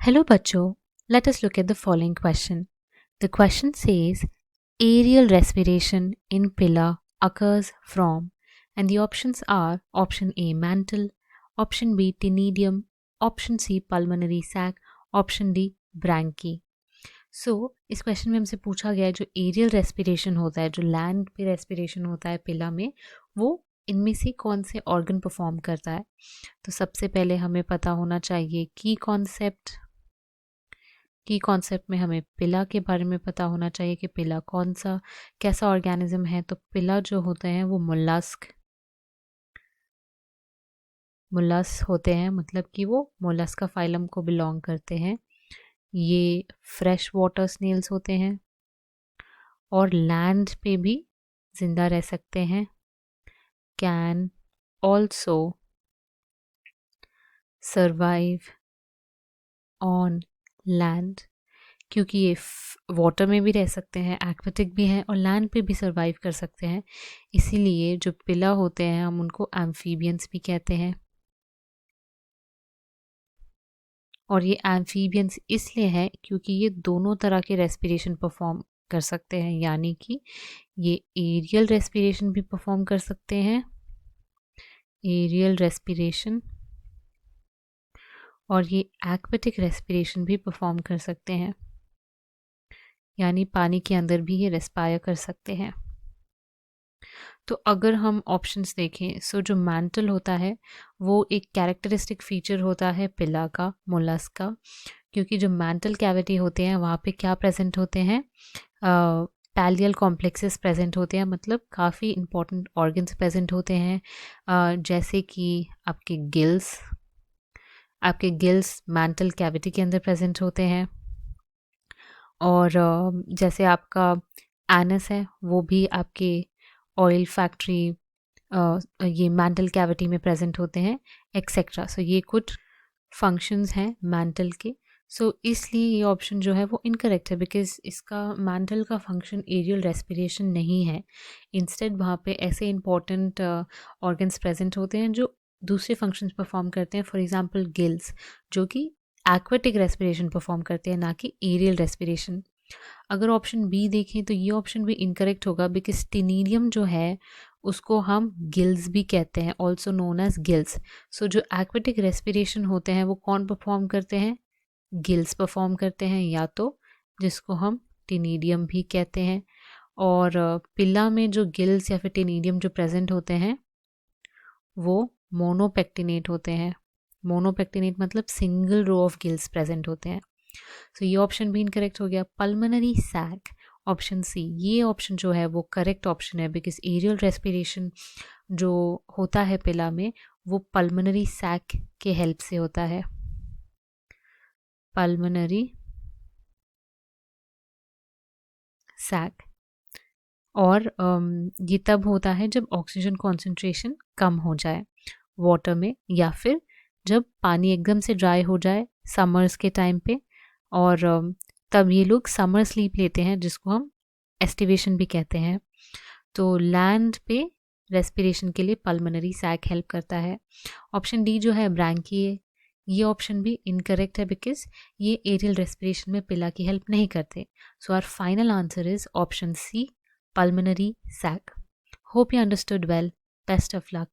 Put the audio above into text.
Hello बच्चों, let us look at the following question. The question says aerial respiration in Pilla occurs from, and the options are option A mantle, option B tenidium, option C pulmonary sac, option D ब्रैंकी. इस question में हमसे पूछा गया है जो aerial respiration होता है, जो लैंड पे रेस्पिरेशन होता है पिला में, वो इनमें से कौन से ऑर्गन परफॉर्म करता है. तो सबसे पहले हमें पता होना चाहिए की कॉन्सेप्ट में हमें पिला के बारे में पता होना चाहिए कि पिला कैसा ऑर्गेनिज्म है. तो पिला जो होते हैं वो मुल्लास्क होते हैं, मतलब कि वो मोलस्का फाइलम को बिलोंग करते हैं. ये फ्रेश वाटर स्नेल्स होते हैं और लैंड पे भी जिंदा रह सकते हैं. Can also survive on land, क्योंकि ये वाटर में भी रह सकते हैं, एक्वेटिक भी हैं और लैंड पे भी सर्वाइव कर सकते हैं. इसीलिए जो पिला होते हैं हम उनको एम्फीबियंस भी कहते हैं. और ये एम्फीबियंस इसलिए है क्योंकि ये दोनों तरह के रेस्पिरेशन परफॉर्म कर सकते हैं, यानी कि ये एरियल रेस्पिरेशन भी परफॉर्म कर सकते हैं, एरियल रेस्पिरेशन, और ये एक्वेटिक रेस्पिरेशन भी परफॉर्म कर सकते हैं, यानी पानी के अंदर भी ये रेस्पायर कर सकते हैं. तो अगर हम ऑप्शंस देखें, जो मैंटल होता है वो एक कैरेक्टरिस्टिक फीचर होता है पिला का, मोलस्क का, क्योंकि जो मैंटल कैविटी होते हैं वहाँ पे क्या प्रेजेंट होते हैं, पैलियल कॉम्प्लेक्सेस प्रेजेंट होते हैं, मतलब काफ़ी इंपॉर्टेंट ऑर्गन्स प्रेजेंट होते हैं. जैसे कि आपके गिल्स मैंटल कैविटी के अंदर प्रेजेंट होते हैं, और जैसे आपका एनस है वो भी आपके ऑयल फैक्ट्री ये मैंटल कैविटी में प्रेजेंट होते हैं, एक्सेट्रा. ये कुछ फंक्शंस हैं मैंटल के. इसलिए ये ऑप्शन जो है वो इनकरेक्ट है, बिकॉज इसका मैंटल का फंक्शन एरियल रेस्पिरेशन नहीं है. इंस्टेड वहाँ पे ऐसे इंपॉर्टेंट ऑर्गन्स प्रेजेंट होते हैं जो दूसरे फंक्शंस परफॉर्म करते हैं. फॉर एग्जांपल गिल्स, जो कि एक्वेटिक रेस्पिरेशन परफॉर्म करते हैं, ना कि एरियल रेस्पिरेशन. अगर ऑप्शन बी देखें तो ये ऑप्शन भी इनकरेक्ट होगा, बिकॉज टिनीडियम जो है उसको हम गिल्स भी कहते हैं, ऑल्सो नोन एज गिल्स. जो एक्वेटिक रेस्पिरेशन होते हैं वो कौन परफॉर्म करते हैं, गिल्स परफॉर्म करते हैं, या तो जिसको हम टिनीडियम भी कहते हैं. और पिला में जो गिल्स या फिर टिनीडियम जो प्रेजेंट होते हैं वो मोनोपेक्टिनेट होते हैं. मोनोपेक्टिनेट मतलब single row of gills present होते हैं. ये ऑप्शन भी इनकरेक्ट हो गया. पल्मोनरी सैक, ऑप्शन सी, ये ऑप्शन जो है वो करेक्ट ऑप्शन है, बिकॉज एरियल रेस्पिरेशन जो होता है पिला में वो पल्मोनरी सैक के हेल्प से होता है. Pulmonary sac. और ये तब होता है जब ऑक्सीजन कॉन्सेंट्रेशन कम हो जाए वाटर में, या फिर जब पानी एकदम से ड्राई हो जाए समर्स के टाइम पे, और तब ये लोग समर स्लीप लेते हैं, जिसको हम एस्टिवेशन भी कहते हैं. तो लैंड पे रेस्पिरेशन के लिए पल्मोनरी सैक हेल्प करता है. ऑप्शन डी जो है ब्रैंकी है, ये ऑप्शन भी इनकरेक्ट है, बिकॉज ये एरियल रेस्पिरेशन में पिला की हेल्प नहीं करते. Our final answer is option C, pulmonary sac. Hope you understood well. Best of luck.